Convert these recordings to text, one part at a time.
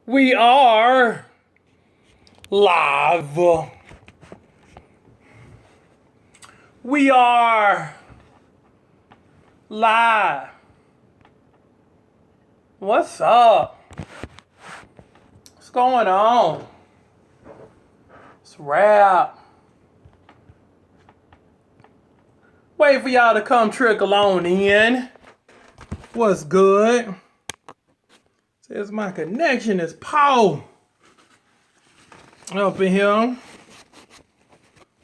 We are live. We are live. What's up? What's going on? It's rap. Wait for y'all to come trickle on in. What's good? Says my connection is poor. Up in here.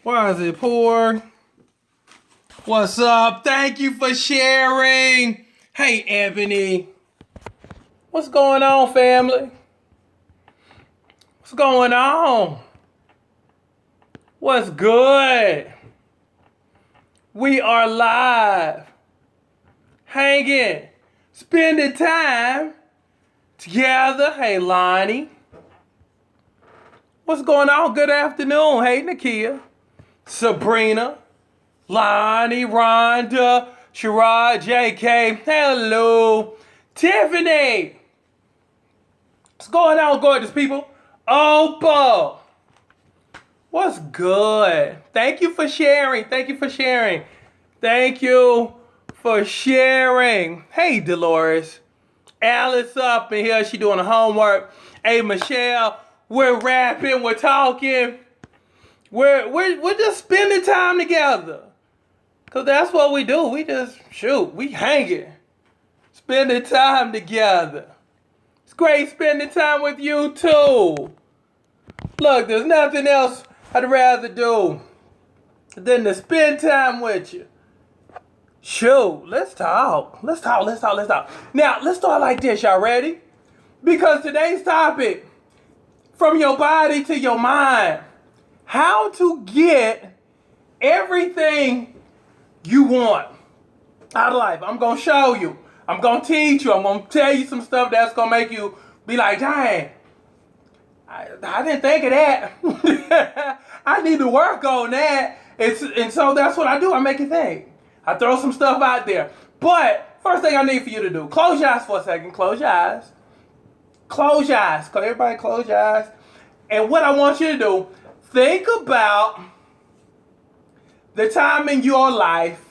Why is it poor? What's up? Thank you for sharing. Hey, Anthony. What's going on, family? What's going on? What's good? We are live. Hanging. Spending time together. Hey, Lonnie. What's going on? Good afternoon. Hey, Nakia. Sabrina. Lonnie, Rhonda, Sherrod, JK. Hello. Tiffany. What's going on, gorgeous people? Opal. What's good? Thank you for sharing. Thank you for sharing. Thank you for sharing. Hey, Dolores. Alice up in here. She doing the homework. Hey, Michelle. We're rapping. We're talking. We're just spending time together. Because that's what we do. We just, we hanging. Spending time together. It's great spending time with you, too. Look, there's nothing else I'd rather do than to spend time with you. Let's talk. Let's talk. Now, let's start like this. Y'all ready? Because today's topic, from your body to your mind, how to get everything you want out of life. I'm going to show you. I'm going to teach you. I'm going to tell you some stuff that's going to make you be like, dang, I didn't think of that. I need to work on that. And so that's what I do. I make you think. I throw some stuff out there. But first thing I need for you to do, close your eyes for a second. Close your eyes. Close your eyes. Everybody close your eyes. And what I want you to do, think about the time in your life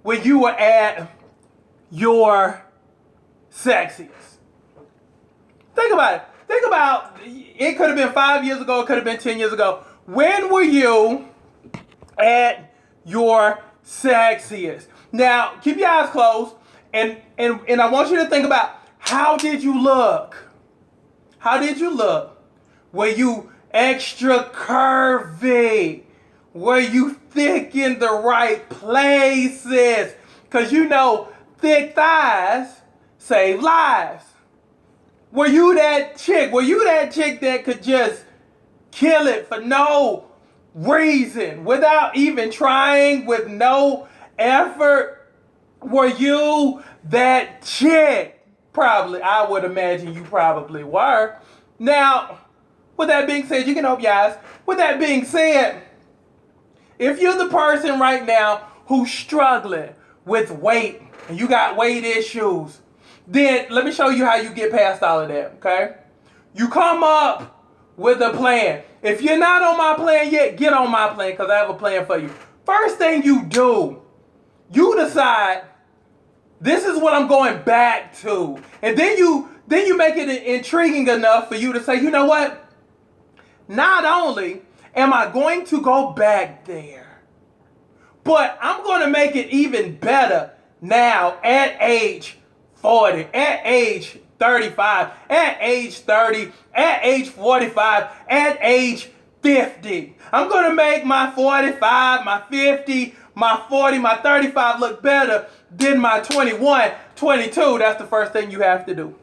when you were at your sexiest. Think about it. Think about, it could have been 5 years ago, it could have been 10 years ago. When were you at your sexiest? Now, keep your eyes closed, and I want you to think about, how did you look? How did you look? Were you extra curvy? Were you thick in the right places? Because you know, thick thighs save lives. Were you that chick? Were you that chick that could just kill it for no reason, without even trying, with no effort? Were you that chick? Probably, I would imagine you probably were. Now, with that being said, you can open your eyes. With that being said, if you're the person right now who's struggling with weight and you got weight issues, then let me show you how you get past all of that, okay? You come up with a plan. If you're not on my plan yet, get on my plan, because I have a plan for you. First thing you do, you decide, this is what I'm going back to. And then you make it intriguing enough for you to say, you know what? Not only am I going to go back there, but I'm going to make it even better now at age 40, at age 35, at age 30, at age 45, at age 50. I'm going to make my 45, my 50, my 40, my 35 look better than my 21, 22. That's the first thing you have to do.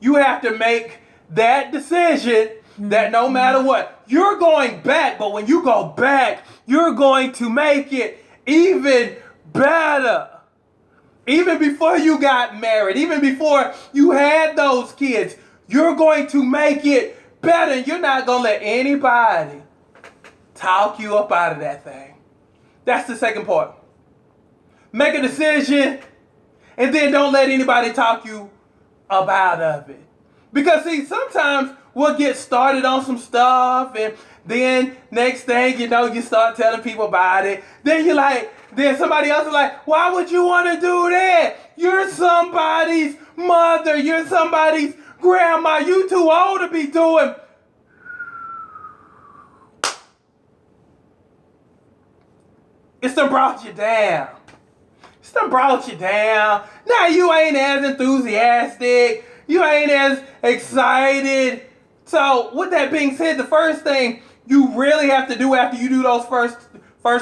You have to make that decision that no matter what, you're going back, but when you go back, you're going to make it even better. Even before you got married, even before you had those kids, you're going to make it better. You're not going to let anybody talk you up out of that thing. That's the second part. Make a decision, and then don't let anybody talk you up out of it. Because see, sometimes we'll get started on some stuff and then next thing you know, you start telling people about it. Then you're like, then somebody else is like, why would you want to do that? You're somebody's mother. You're somebody's grandma. You too old to be doing. It's done brought you down. It's done brought you down. Now you ain't as enthusiastic. You ain't as excited. So with that being said, the first thing you really have to do after you do those first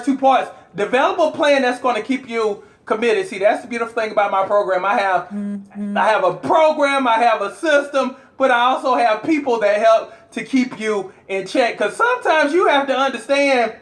two parts, develop a plan that's going to keep you committed. See, that's the beautiful thing about my program. I have a program, I have a system, but I also have people that help to keep you in check. Because sometimes you have to understand,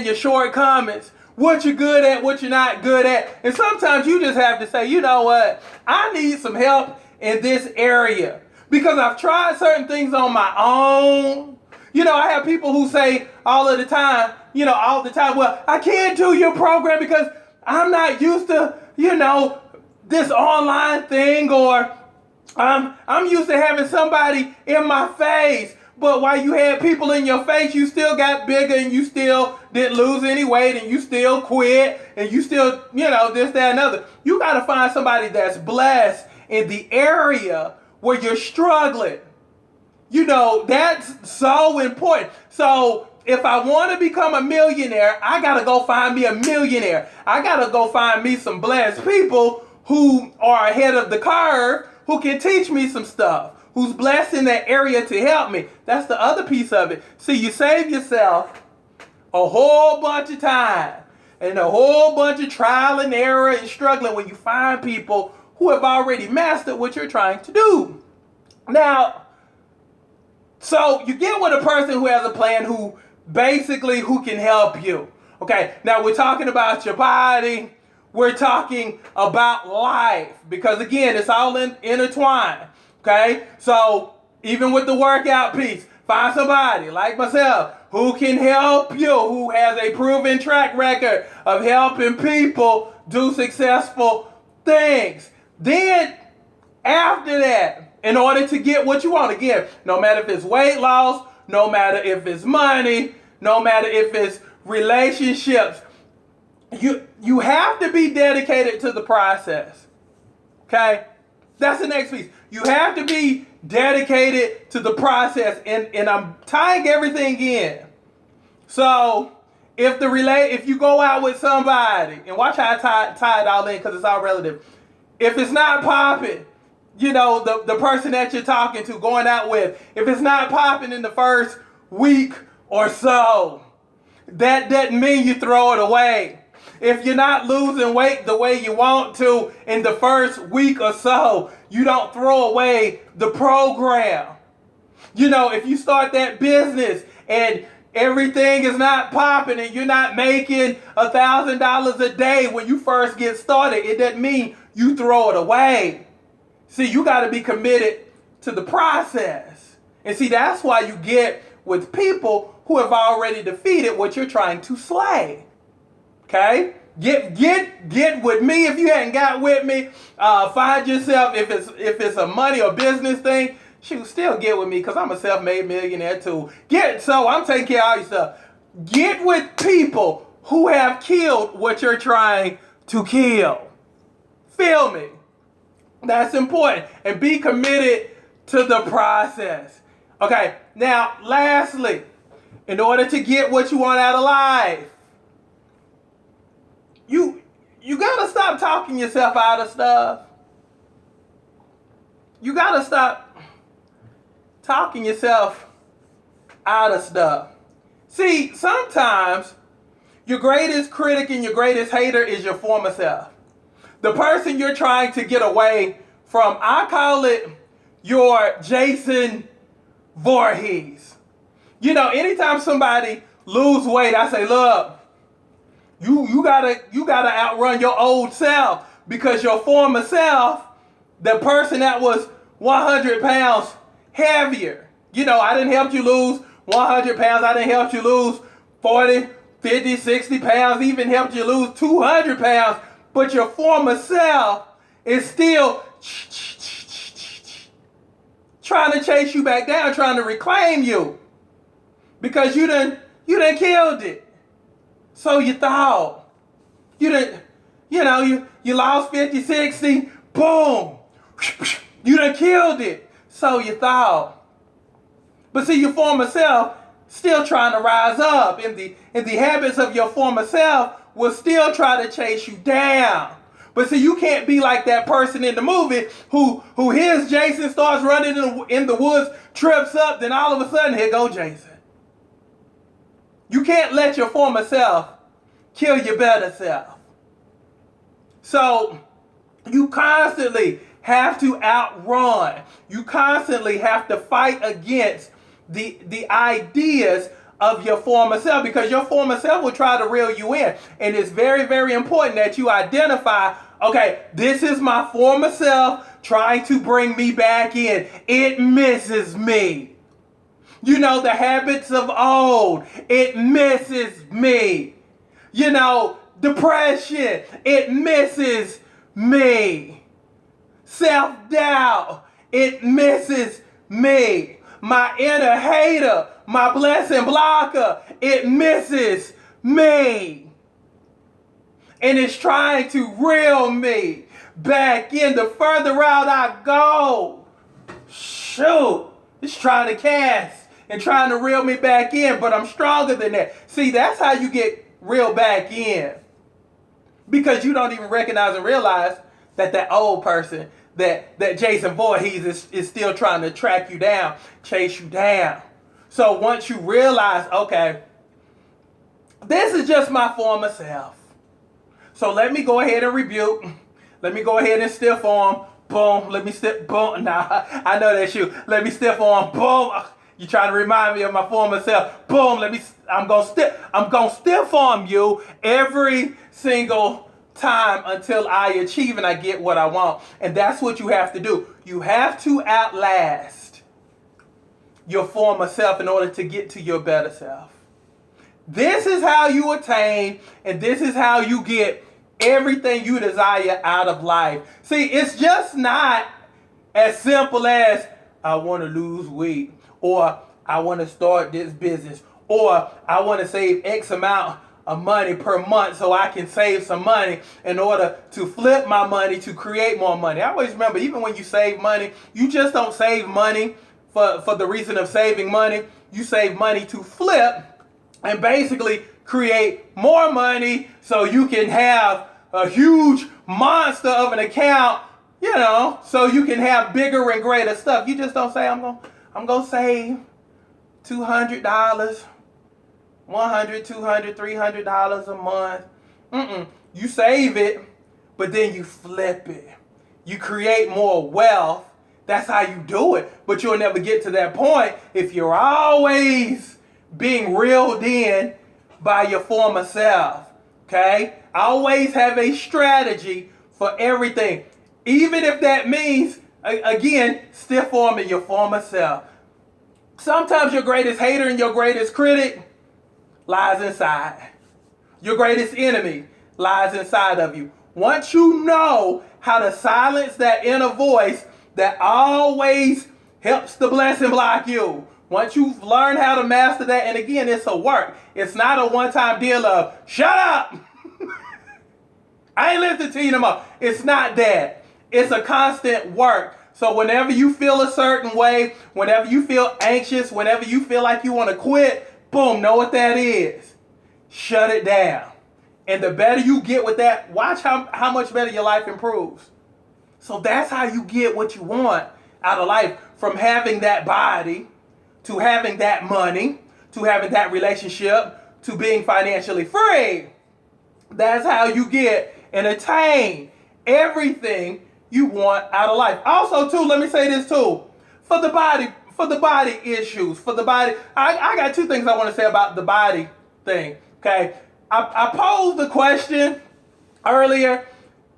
your shortcomings, what you're good at, what you're not good at. And sometimes you just have to say, you know what, I need some help in this area. Because I've tried certain things on my own. I have people who say all the time, well, I can't do your program because I'm not used to, this online thing, or I'm used to having somebody in my face. But while you had people in your face, you still got bigger and you still didn't lose any weight and you still quit and you still, this, that, and other. You got to find somebody that's blessed in the area where you're struggling. That's so important. So if I want to become a millionaire, I got to go find me a millionaire. I got to go find me some blessed people who are ahead of the curve, who can teach me some stuff, who's blessed in that area to help me. That's the other piece of it. See, you save yourself a whole bunch of time and a whole bunch of trial and error and struggling when you find people who have already mastered what you're trying to do. Now, so you get with a person who has a plan, who can help you. Okay, now we're talking about your body. We're talking about life. Because again, it's all intertwined. Okay, so even with the workout piece, find somebody like myself who can help you, who has a proven track record of helping people do successful things. Then after that, in order to get what you want, again, no matter if it's weight loss, no matter if it's money, no matter if it's relationships, you have to be dedicated to the process. Okay? That's the next piece. You have to be dedicated to the process, and I'm tying everything in. So if you go out with somebody, and watch how I tie it all in, because it's all relative. If it's not popping, the person that you're talking to, going out with, if it's not popping in the first week or so, that doesn't mean you throw it away. If you're not losing weight the way you want to in the first week or so, you don't throw away the program. If you start that business and everything is not popping and you're not making $1,000 a day when you first get started, it doesn't mean you throw it away. See, you got to be committed to the process. And see, that's why you get with people who have already defeated what you're trying to slay. Okay? Get with me. If you hadn't got with me, find yourself, if it's a money or business thing, still get with me, because I'm a self-made millionaire too. So I'm taking care of all your stuff. Get with people who have killed what you're trying to kill. Feel me? That's important. And be committed to the process. Okay, now lastly, in order to get what you want out of life, you gotta stop talking yourself out of stuff. You gotta stop talking yourself out of stuff. See, sometimes your greatest critic and your greatest hater is your former self. The person you're trying to get away from. I call it your Jason Voorhees. Anytime somebody lose weight, I say, look, you gotta outrun your old self, because your former self, the person that was 100 pounds heavier, I didn't help you lose 100 pounds. I didn't help you lose 40, 50, 60 pounds, even helped you lose 200 pounds. But your former self is still trying to chase you back down, trying to reclaim you. Because you done killed it. So you thought. You lost 50, 60, boom. You done killed it. So you thought. But see, your former self still trying to rise up. And the habits of your former self will still try to chase you down. But see, you can't be like that person in the movie who hears Jason starts running in the woods, trips up, then all of a sudden, here go Jason. You can't let your former self kill your better self. So you constantly have to outrun. You constantly have to fight against the ideas of your former self, because your former self will try to reel you in. And it's very, very important that you identify, okay, this is my former self trying to bring me back in. It misses me. You know, the habits of old, it misses me. You know, depression, it misses me. Self-doubt, it misses me. My inner hater, my blessing blocker, it misses me. And it's trying to reel me back in. The further out I go, shoot, it's trying to cast and trying to reel me back in, but I'm stronger than that. See, that's how you get reeled back in. Because you don't even recognize and realize that that old person, that Jason Voorhees is still trying to track you down, chase you down. So once you realize, okay, this is just my former self. So let me go ahead and rebuke. Let me go ahead and stiff arm. Boom. Let me stiff. Boom. Nah, I know that's you. Let me stiff arm. Boom. You trying to remind me of my former self. Boom. I'm gonna stiff arm you every single time until I achieve and I get what I want. And that's what you have to do. You have to outlast your former self in order to get to your better self. This is how you attain, and this is how you get everything you desire out of life. See, it's just not as simple as I want to lose weight, or I want to start this business, or I want to save X amount of money per month so I can save some money in order to flip my money to create more money. I always remember, even when you save money, you just don't save money for the reason of saving money. You save money to flip and basically create more money so you can have a huge monster of an account, you know, so you can have bigger and greater stuff. You just don't say, I'm going to save $200, $100, $200, $300 a month. You save it, but then you flip it. You create more wealth. That's how you do it. But you'll never get to that point if you're always being reeled in by your former self. Okay? Always have a strategy for everything. Even if that means, again, stiff arming your former self. Sometimes your greatest hater and your greatest critic lies inside. Your greatest enemy lies inside of you. Once you know how to silence that inner voice that always helps to bless and block you, once you've learned how to master that, and again, it's a work. It's not a one-time deal of, shut up! I ain't listening to you no more. It's not that. It's a constant work. So whenever you feel a certain way, whenever you feel anxious, whenever you feel like you want to quit, boom, know what that is. Shut it down. And the better you get with that, watch how much better your life improves. So that's how you get what you want out of life, from having that body, to having that money, to having that relationship, to being financially free. That's how you get and attain everything you want out of life. Also, too, let me say this too. For the body issues, I got two things I want to say about the body thing. Okay, I posed the question earlier,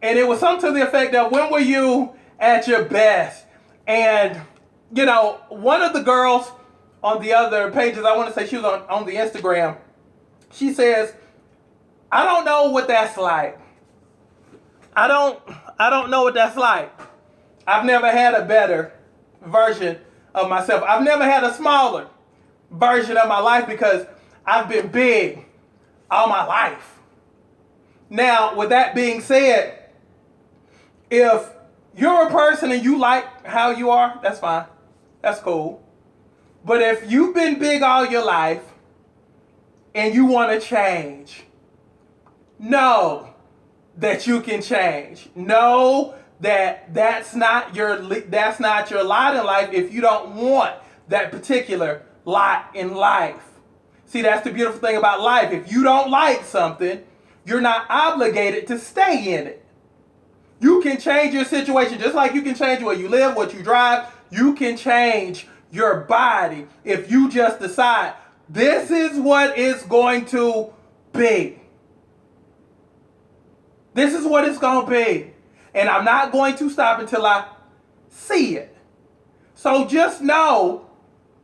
and it was something to the effect that, when were you at your best? And you know, one of the girls on the other pages, I want to say she was on the Instagram, she says, I don't know what that's like. I don't know what that's like. I've never had a better version of myself. I've never had a smaller version of my life because I've been big all my life. Now, with that being said, if you're a person and you like how you are, that's fine. That's cool. But if you've been big all your life and you want to change, know that you can change. Know that that's not your lot in life if you don't want that particular lot in life. See, that's the beautiful thing about life. If you don't like something, you're not obligated to stay in it. You can change your situation just like you can change where you live, what you drive. You can change your body if you just decide this is what it's going to be. This is what it's going to be. And I'm not going to stop until I see it. So just know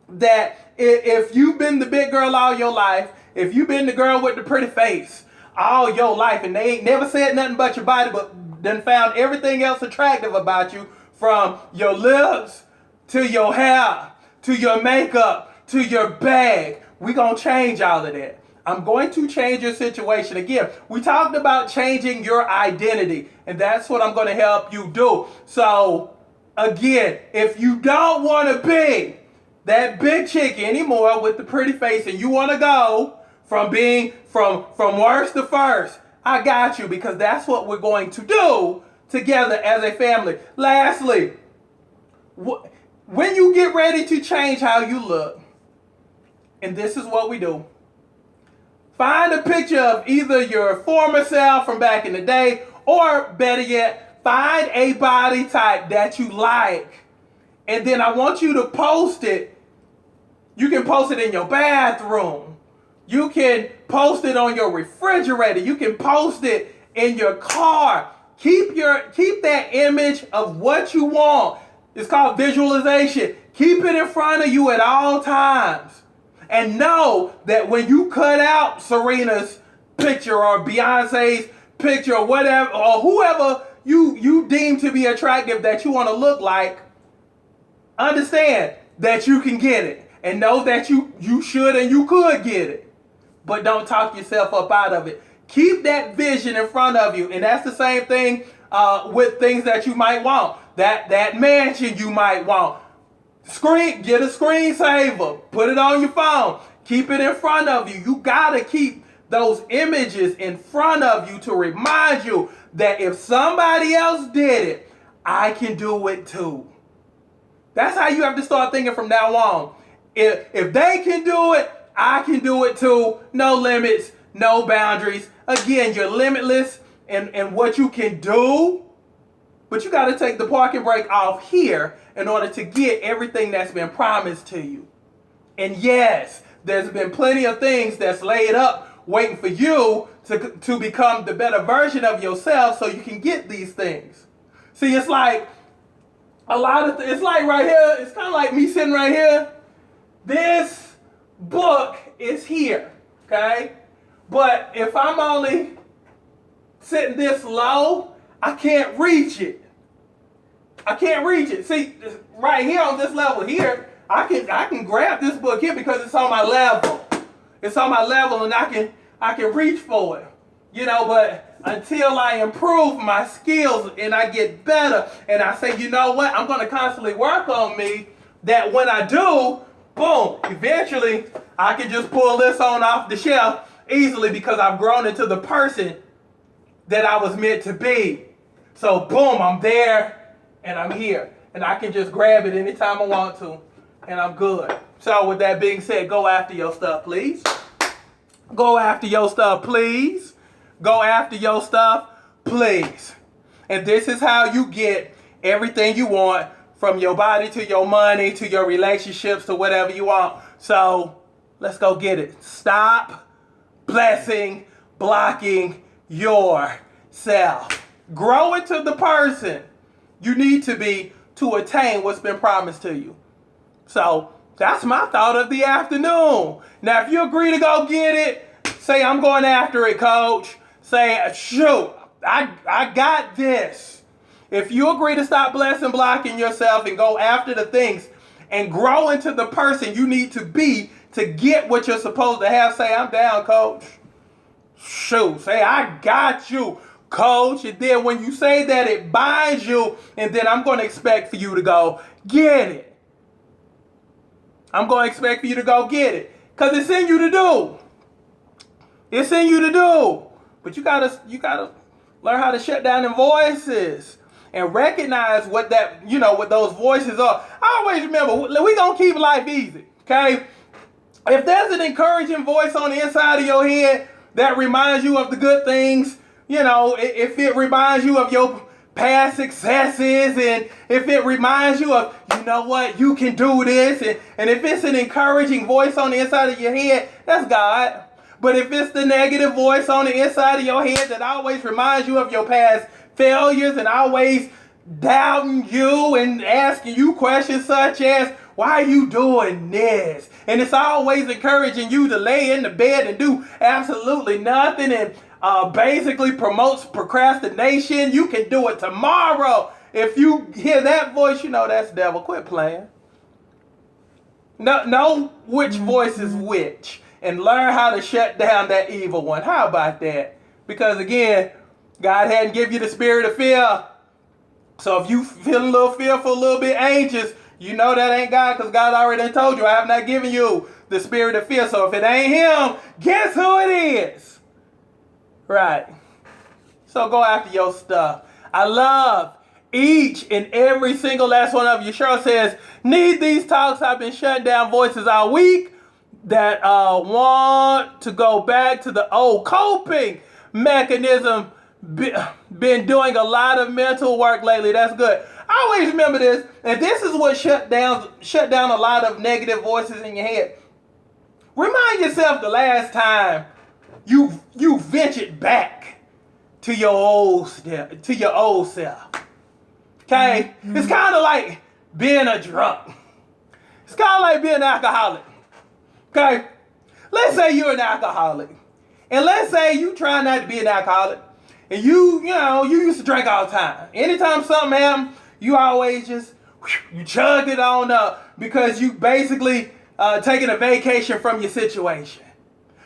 that if you've been the big girl all your life, if you've been the girl with the pretty face all your life, and they ain't never said nothing about your body, but done found everything else attractive about you, from your lips to your hair, to your makeup, to your bag, we gonna change all of that. I'm going to change your situation. Again, we talked about changing your identity, and that's what I'm going to help you do. So, again, if you don't want to be that big chick anymore with the pretty face, and you want to go from being from worst to first, I got you, because that's what we're going to do together as a family. Lastly, when you get ready to change how you look, and this is what we do, find a picture of either your former self from back in the day, or better yet, find a body type that you like. And then I want you to post it. You can post it in your bathroom. You can post it on your refrigerator. You can post it in your car. Keep that image of what you want. It's called visualization. Keep it in front of you at all times. And know that when you cut out Serena's picture or Beyonce's picture or whatever, or whoever you deem to be attractive that you want to look like, understand that you can get it. And know that you should and you could get it. But don't talk yourself up out of it. Keep that vision in front of you. And that's the same thing with things that you might want. That mansion you might want. Get a screensaver. Put it on your phone. Keep it in front of you. You gotta keep those images in front of you to remind you that if somebody else did it, I can do it too. That's how you have to start thinking from now on. If they can do it, I can do it too. No limits, no boundaries. Again, you're limitless in what you can do. But you got to take the parking brake off here in order to get everything that's been promised to you. And yes, there's been plenty of things that's laid up waiting for you to become the better version of yourself so you can get these things. See, it's like it's like right here, it's kind of like me sitting right here. This book is here, okay? But if I'm only sitting this low, I can't reach it. I can't reach it. See, right here on this level here, I can grab this book here because it's on my level. It's on my level, and I can reach for it. But until I improve my skills and I get better, and I say, you know what, I'm going to constantly work on me, that when I do, boom, eventually I can just pull this on off the shelf easily because I've grown into the person that I was meant to be. So boom, I'm there and I'm here. And I can just grab it anytime I want to. And I'm good. So with that being said, go after your stuff, please. Go after your stuff, please. Go after your stuff, please. And this is how you get everything you want, from your body to your money to your relationships to whatever you want. So let's go get it. Stop blocking yourself. Grow into the person you need to be to attain what's been promised to you. So that's my thought of the afternoon. Now, if you agree to go get it, say, I'm going after it, coach. Say, shoot, I got this. If you agree to stop blessing blocking yourself and go after the things and grow into the person you need to be to get what you're supposed to have, say, I'm down, coach. Shoot, say, I got you, coach. And then when you say that, it binds you, and then I'm going to expect for you to go get it. I'm going to expect for you to go get it. Because it's in you to do. It's in you to do. But you gotta learn how to shut down them voices and recognize what that, what those voices are. I always remember, we gonna keep life easy, okay? If there's an encouraging voice on the inside of your head that reminds you of the good things, if it reminds you of your past successes, and if it reminds you of, you can do this, and if it's an encouraging voice on the inside of your head, that's God. But if it's the negative voice on the inside of your head that always reminds you of your past failures and always doubting you and asking you questions such as, why are you doing this? And it's always encouraging you to lay in the bed and do absolutely nothing, and basically promotes procrastination. You can do it tomorrow. If you hear that voice, that's the devil. Quit playing. Know which voice is which, and learn how to shut down that evil one. How about that? Because again, God hadn't given you the spirit of fear. So if you feel a little fearful, a little bit anxious, that ain't God, because God already told you, I have not given you the spirit of fear. So if it ain't him, guess who it is? Right. So go after your stuff. I love each and every single last one of you. Cheryl says, need these talks. I've been shutting down voices all week that want to go back to the old coping mechanism. Been doing a lot of mental work lately. That's good. I always remember this, and this is what shut down a lot of negative voices in your head. Remind yourself the last time you ventured back to your old self. Okay? Mm-hmm. It's kind of like being a drunk. It's kind of like being an alcoholic. Okay? Let's say you're an alcoholic. And let's say you try not to be an alcoholic. And you used to drink all the time. Anytime something happened, you always just, you chugged it on up because you basically taking a vacation from your situation.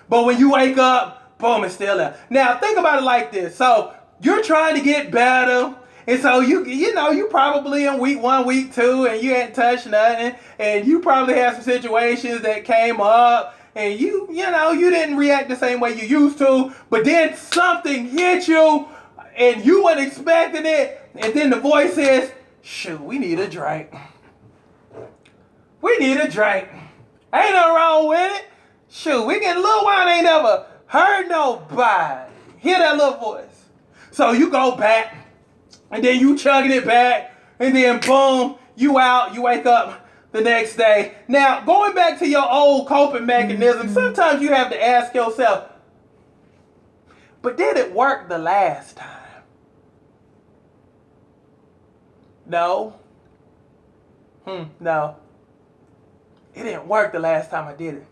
But when you wake up, boom, it's still there. Now, think about it like this. So, you're trying to get better. And so, you probably in week 1, week 2, and you ain't touched nothing. And you probably had some situations that came up. And you didn't react the same way you used to. But then something hit you, and you weren't expecting it. And then the voice says, shoot, we need a drink. We need a drink. Ain't nothing wrong with it. Shoot, we get a little wine, ain't never heard nobody. Hear that little voice. So you go back, and then you chugging it back, and then boom, you out, you wake up the next day. Now, going back to your old coping mechanism, sometimes you have to ask yourself, but did it work the last time? No. No. It didn't work the last time I did it.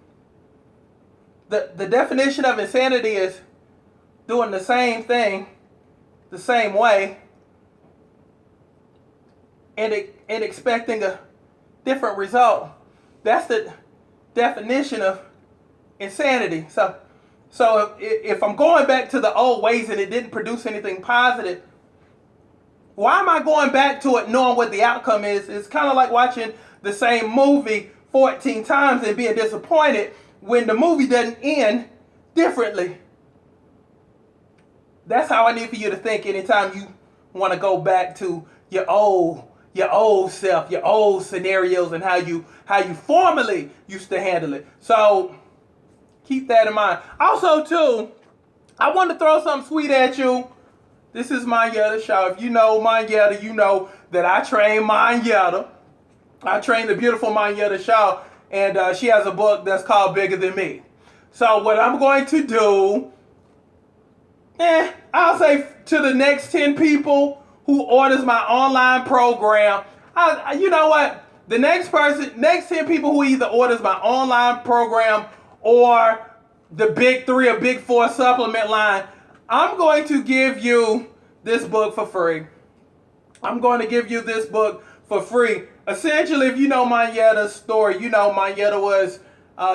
The definition of insanity is doing the same thing the same way and expecting a different result. That's the definition of insanity. So if I'm going back to the old ways and it didn't produce anything positive, why am I going back to it knowing what the outcome is? It's kind of like watching the same movie 14 times and being disappointed when the movie doesn't end differently. That's how I need for you to think anytime you want to go back to your old self, your old scenarios, and how you formerly used to handle it. So keep that in mind. Also, too, I want to throw something sweet at you. This is Manyetta Shaw. If you know Manyetta, you know that I train Manyetta. I train the beautiful Manyetta Shaw, and she has a book that's called Bigger Than Me. So what I'm going to do, I'll say to the next 10 people who orders my online program, you know what? The next 10 people who either orders my online program or the big 3 or big 4 supplement line, I'm going to give you this book for free. I'm going to give you this book for free. Essentially, if you know Mayeta's story, you know Mayeta was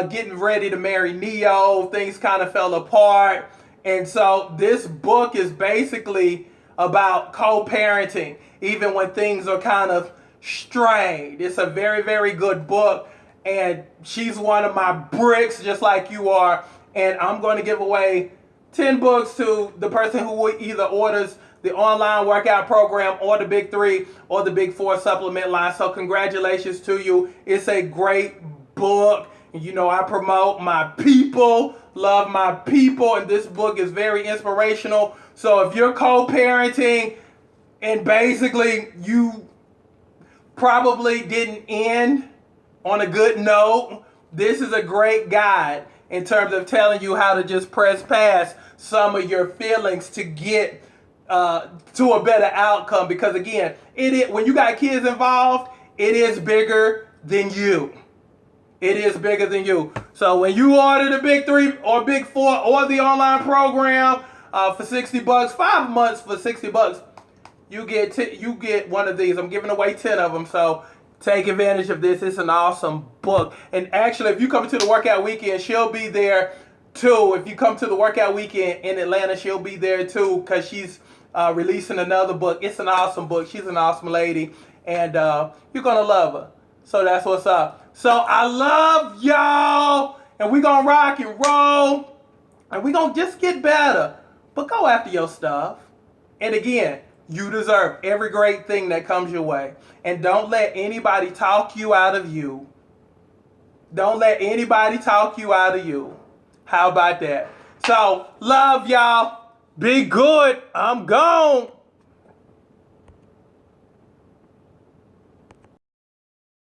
getting ready to marry Neo. Things kind of fell apart. And so this book is basically about co-parenting, even when things are kind of strained. It's a very, very good book. And she's one of my bricks, just like you are. And I'm going to give away 10 books to the person who either orders the online workout program or the Big 3 or the Big 4 supplement line. So congratulations to you. It's a great book. And you know I promote my people, love my people, and this book is very inspirational. So if you're co-parenting and basically you probably didn't end on a good note, this is a great guide in terms of telling you how to just press past some of your feelings to get to a better outcome. Because again, when you got kids involved, it is bigger than you. It is bigger than you. So when you order the Big 3 or Big 4 or the online program for $60, 5 months for $60, you get one of these. I'm giving away 10 of them. So take advantage of this. It's an awesome book. And actually, if you come to the workout weekend, she'll be there too. If you come to the workout weekend in Atlanta, she'll be there too, because she's releasing another book. It's an awesome book. She's an awesome lady, and you're gonna love her. So that's what's up. So I love y'all, and we're gonna rock and roll, and we're gonna just get better. But go after your stuff. And again, you deserve every great thing that comes your way. And don't let anybody talk you out of you. Don't let anybody talk you out of you. How about that? So, love y'all. Be good. I'm gone.